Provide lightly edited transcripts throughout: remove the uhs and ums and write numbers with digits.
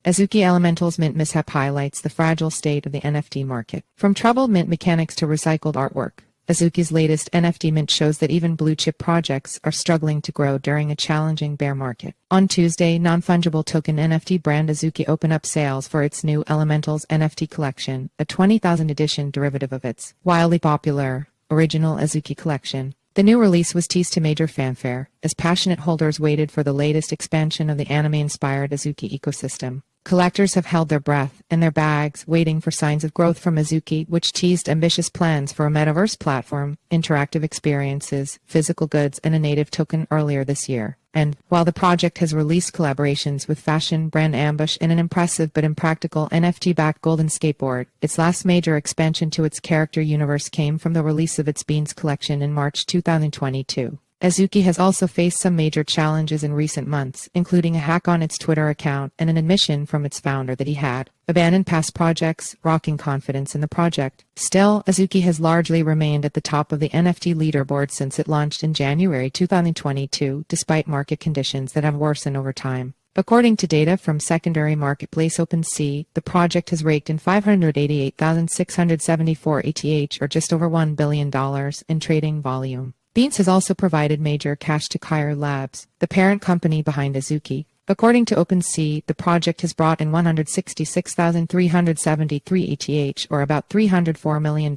Azuki Elemental's mint mishap highlights the fragile state of the NFT market. From troubled mint mechanics to recycled artwork, Azuki's latest NFT mint shows that even blue-chip projects are struggling to grow during a challenging bear market. On Tuesday, non-fungible token NFT brand Azuki opened up sales for its new Elementals NFT collection, a 20,000 edition derivative of its wildly popular original Azuki collection. The new release was teased to major fanfare, as passionate holders waited for the latest expansion of the anime-inspired Azuki ecosystem. Collectors have held their breath and their bags, waiting for signs of growth from Azuki, which teased ambitious plans for a metaverse platform, interactive experiences, physical goods, and a native token earlier this year. And, while the project has released collaborations with fashion brand Ambush and an impressive but impractical NFT-backed golden skateboard, its last major expansion to its character universe came from the release of its BEANZ collection in March 2022. Azuki has also faced some major challenges in recent months, including a hack on its Twitter account and an admission from its founder that he had abandoned past projects, rocking confidence in the project. Still, Azuki has largely remained at the top of the NFT leaderboard since it launched in January 2022, despite market conditions that have worsened over time. According to data from secondary marketplace OpenSea, the project has raked in 588,674 ETH, or just over $1 billion in trading volume. BEANZ has also provided major cash to Chiru Labs, the parent company behind Azuki. According to OpenSea, the project has brought in 166,373 ETH, or about $304 million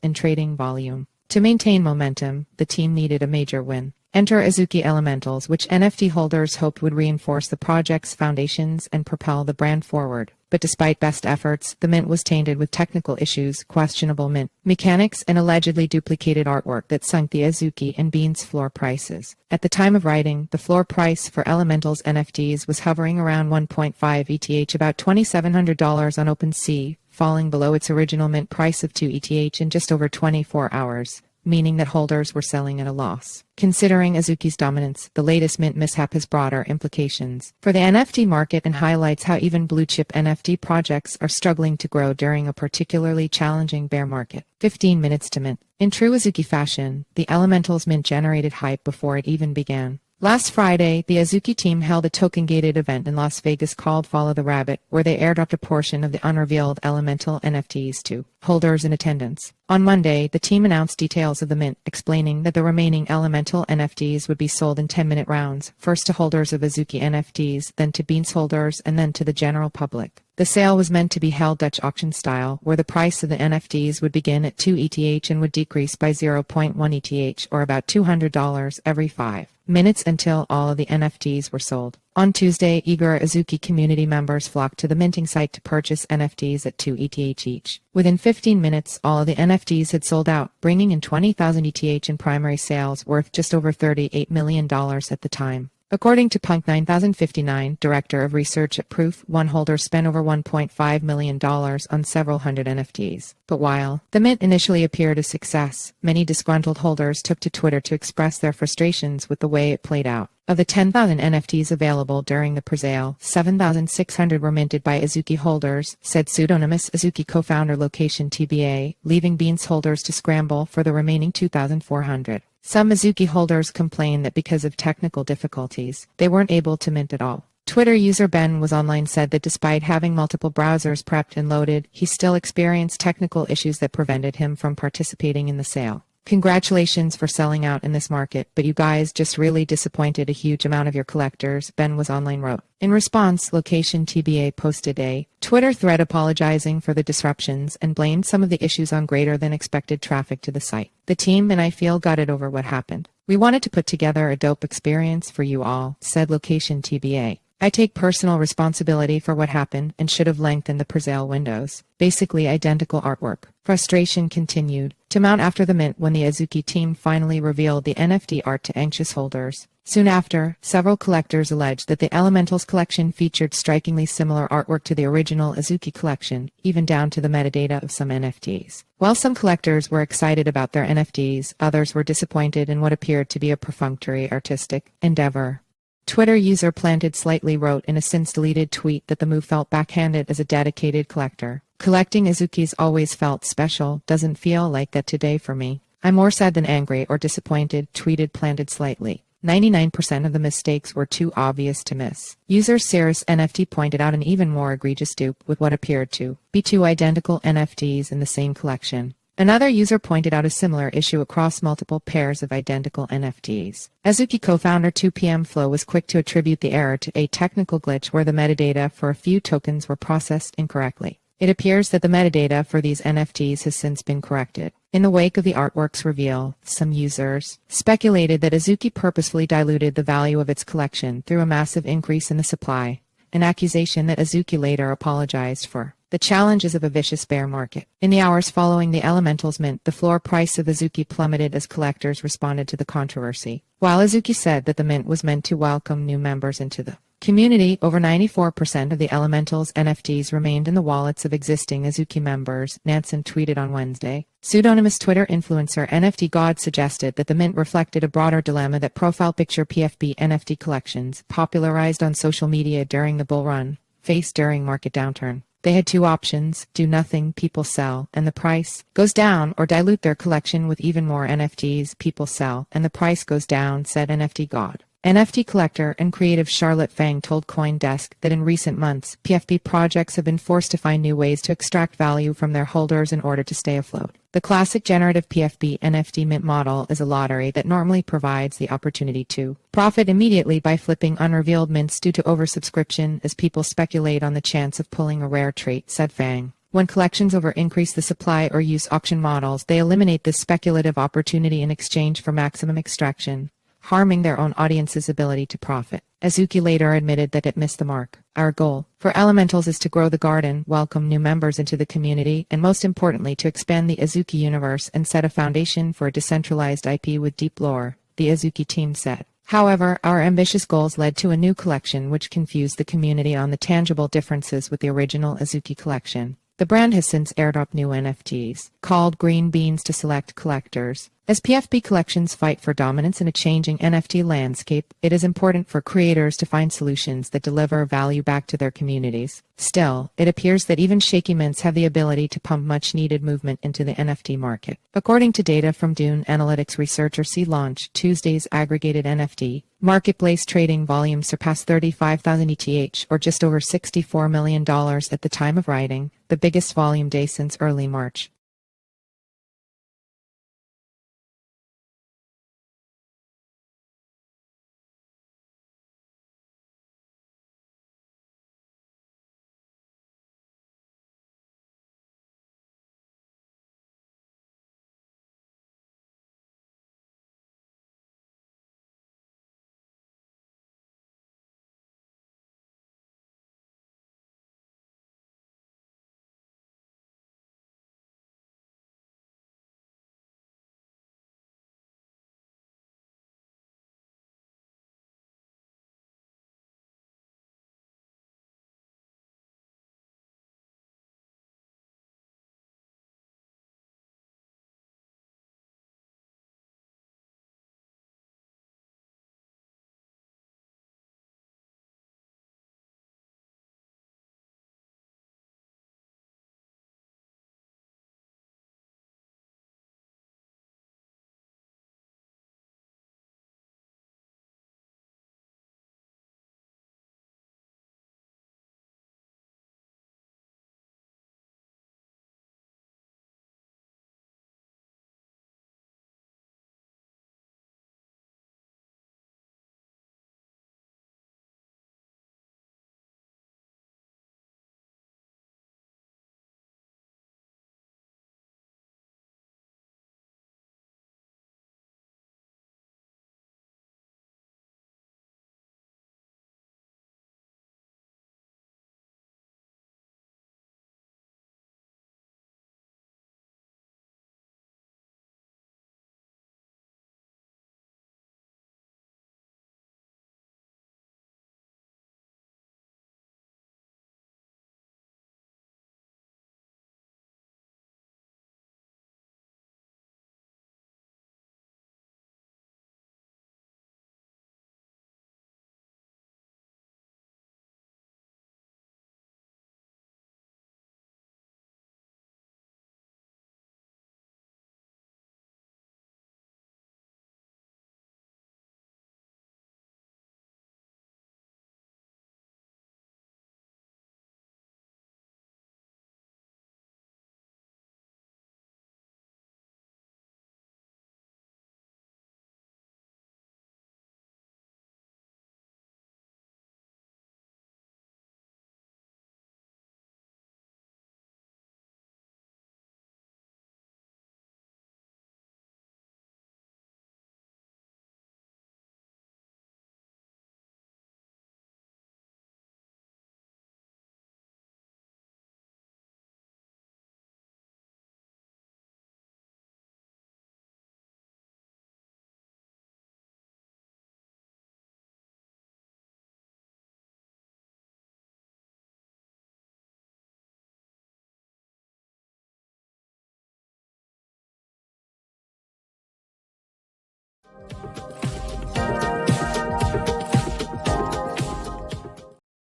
in trading volume. To maintain momentum, the team needed a major win. Enter Azuki Elementals, which NFT holders hoped would reinforce the project's foundations and propel the brand forward. But despite best efforts, the mint was tainted with technical issues, questionable mint mechanics, and allegedly duplicated artwork that sunk the Azuki and BEANZ floor prices. At the time of writing, the floor price for Elementals NFTs was hovering around 1.5 ETH, about $2,700 on OpenSea, falling below its original mint price of 2 ETH in just over 24 hours. Meaning that holders were selling at a loss. Considering Azuki's dominance, the latest mint mishap has broader implications for the NFT market and highlights how even blue-chip NFT projects are struggling to grow during a particularly challenging bear market. 15 minutes to mint. In true Azuki fashion, the Elementals mint generated hype before it even began. Last Friday, the Azuki team held a token-gated event in Las Vegas called Follow the Rabbit, where they airdropped a portion of the unrevealed Elemental NFTs to holders in attendance. On Monday, the team announced details of the mint, explaining that the remaining Elemental NFTs would be sold in 10-minute rounds, first to holders of Azuki NFTs, then to BEANZ holders, and then to the general public. The sale was meant to be held Dutch auction style, where the price of the NFTs would begin at 2 ETH and would decrease by 0.1 ETH, or about $200 every 5 minutes until all of the NFTs were sold. On Tuesday, eager Azuki community members flocked to the minting site to purchase NFTs at 2 ETH each. Within 15 minutes, all of the NFTs had sold out, bringing in 20,000 ETH in primary sales worth just over $38 million at the time. According to Punk 9059, director of research at Proof, one holder spent over $1.5 million on several hundred NFTs. But while the mint initially appeared a success, many disgruntled holders took to Twitter to express their frustrations with the way it played out. Of the 10,000 NFTs available during the presale, 7,600 were minted by Azuki holders, said pseudonymous Azuki co-founder Location TBA, leaving BEANZ holders to scramble for the remaining 2,400. Some Azuki holders complained that because of technical difficulties, they weren't able to mint at all. Twitter user Ben was online said that despite having multiple browsers prepped and loaded, he still experienced technical issues that prevented him from participating in the sale. Congratulations for selling out in this market, but you guys just really disappointed a huge amount of your collectors, Ben was online wrote. In response, Location TBA posted a Twitter thread apologizing for the disruptions and blamed some of the issues on greater than expected traffic to the site. The team and I feel gutted over what happened. We wanted to put together a dope experience for you all, said Location TBA. I take personal responsibility for what happened and should have lengthened the presale windows. Basically identical artwork. Frustration continued to mount after the mint when the Azuki team finally revealed the NFT art to anxious holders. Soon after, several collectors alleged that the Elementals collection featured strikingly similar artwork to the original Azuki collection, even down to the metadata of some NFTs. While some collectors were excited about their NFTs, others were disappointed in what appeared to be a perfunctory artistic endeavor. Twitter user Planted Slightly wrote in a since-deleted tweet that the move felt backhanded as a dedicated collector. Collecting Azuki's always felt special, doesn't feel like that today for me. I'm more sad than angry or disappointed, tweeted Planted Slightly. 99% of the mistakes were too obvious to miss. User Cirrus NFT pointed out an even more egregious dupe with what appeared to be two identical NFTs in the same collection. Another user pointed out a similar issue across multiple pairs of identical NFTs. Azuki co-founder 2PM Flow was quick to attribute the error to a technical glitch where the metadata for a few tokens were processed incorrectly. It appears that the metadata for these NFTs has since been corrected. In the wake of the artwork's reveal, some users speculated that Azuki purposefully diluted the value of its collection through a massive increase in the supply, an accusation that Azuki later apologized for. The challenges of a vicious bear market. In the hours following the Elemental's mint, the floor price of Azuki plummeted as collectors responded to the controversy. While Azuki said that the mint was meant to welcome new members into the community, over 94% of the Elemental's NFTs remained in the wallets of existing Azuki members, Nansen tweeted on Wednesday. Pseudonymous Twitter influencer NFT God suggested that the mint reflected a broader dilemma that profile picture PFP NFT collections, popularized on social media during the bull run, faced during market downturn. They had two options: do nothing, people sell, and the price goes down, or dilute their collection with even more NFTs, people sell, and the price goes down, said NFT God. NFT collector and creative Charlotte Fang told CoinDesk that in recent months, PFP projects have been forced to find new ways to extract value from their holders in order to stay afloat. The classic generative PFP NFT mint model is a lottery that normally provides the opportunity to profit immediately by flipping unrevealed mints due to oversubscription as people speculate on the chance of pulling a rare trait, said Fang. When collections over increase the supply or use auction models, they eliminate this speculative opportunity in exchange for maximum extraction, harming their own audience's ability to profit. Azuki later admitted that it missed the mark. Our goal for Elementals is to grow the garden, welcome new members into the community, and most importantly to expand the Azuki universe and set a foundation for a decentralized IP with deep lore, the Azuki team said. However, our ambitious goals led to a new collection which confused the community on the tangible differences with the original Azuki collection. The brand has since airdropped new NFTs, called Green Beans, to select collectors. As PFP collections fight for dominance in a changing NFT landscape, it is important for creators to find solutions that deliver value back to their communities. Still, it appears that even shaky mints have the ability to pump much-needed movement into the NFT market. According to data from Dune Analytics researcher C Launch, Tuesday's aggregated NFT marketplace trading volume surpassed 35,000 ETH, or just over $64 million at the time of writing, the biggest volume day since early March.